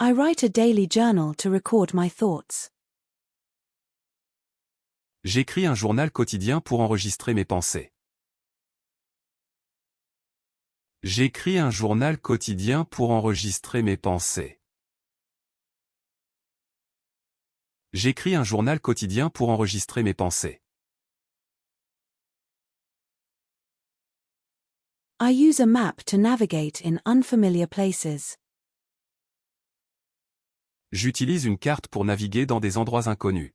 I write a daily journal to record my thoughts. J'écris un journal quotidien pour enregistrer mes pensées. J'écris un journal quotidien pour enregistrer mes pensées. J'écris un journal quotidien pour enregistrer mes pensées. I use a map to navigate in unfamiliar places. J'utilise une carte pour naviguer dans des endroits inconnus.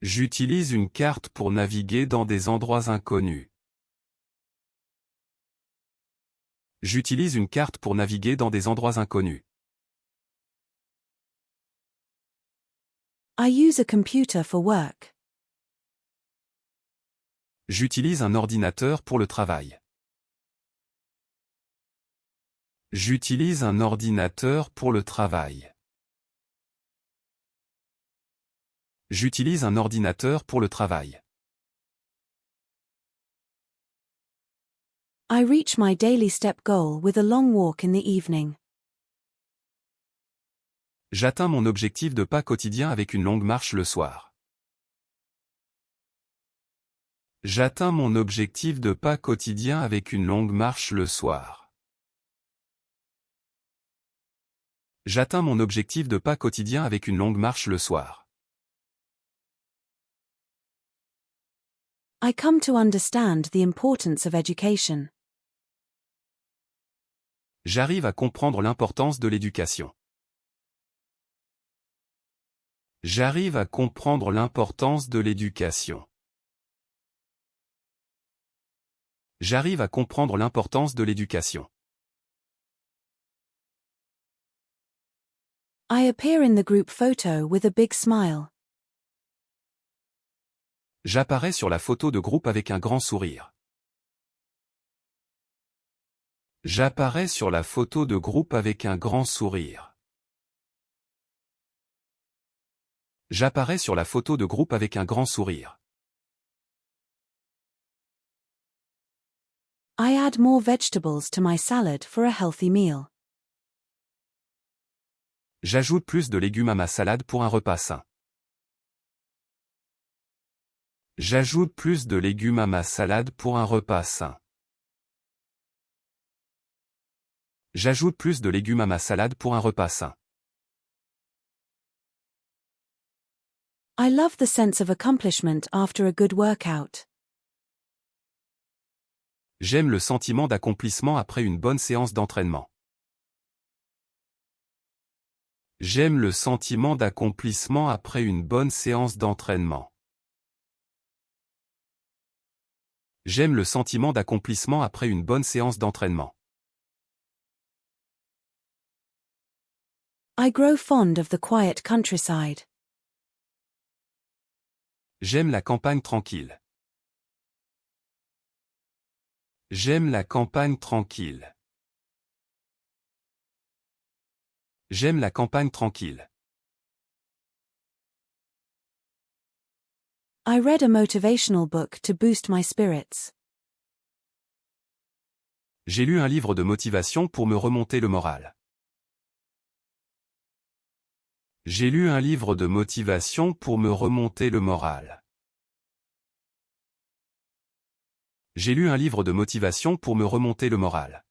J'utilise une carte pour naviguer dans des endroits inconnus. J'utilise une carte pour naviguer dans des endroits inconnus. I use a computer for work. J'utilise un ordinateur pour le travail. J'utilise un ordinateur pour le travail. J'utilise un ordinateur pour le travail. I reach my daily step goal with a long walk in the evening. J'atteins mon objectif de pas quotidien avec une longue marche le soir. J'atteins mon objectif de pas quotidien avec une longue marche le soir. J'atteins mon objectif de pas quotidien avec une longue marche le soir. I come to understand the importance of education. J'arrive à comprendre l'importance de l'éducation. J'arrive à comprendre l'importance de l'éducation. J'arrive à comprendre l'importance de l'éducation. I appear in the group photo with a big smile. J'apparais sur la photo de groupe avec un grand sourire. J'apparais sur la photo de groupe avec un grand sourire. J'apparais sur la photo de groupe avec un grand sourire. I add more vegetables to my salad for a healthy meal. J'ajoute plus de légumes à ma salade pour un repas sain. J'ajoute plus de légumes à ma salade pour un repas sain. J'ajoute plus de légumes à ma salade pour un repas sain. I love the sense of accomplishment after a good workout. J'aime le sentiment d'accomplissement après une bonne séance d'entraînement. J'aime le sentiment d'accomplissement après une bonne séance d'entraînement. J'aime le sentiment d'accomplissement après une bonne séance d'entraînement. I grow fond of the quiet countryside. J'aime la campagne tranquille. J'aime la campagne tranquille. J'aime la campagne tranquille. I read a motivational book to boost my spirits. J'ai lu un livre de motivation pour me remonter le moral. J'ai lu un livre de motivation pour me remonter le moral. J'ai lu un livre de motivation pour me remonter le moral.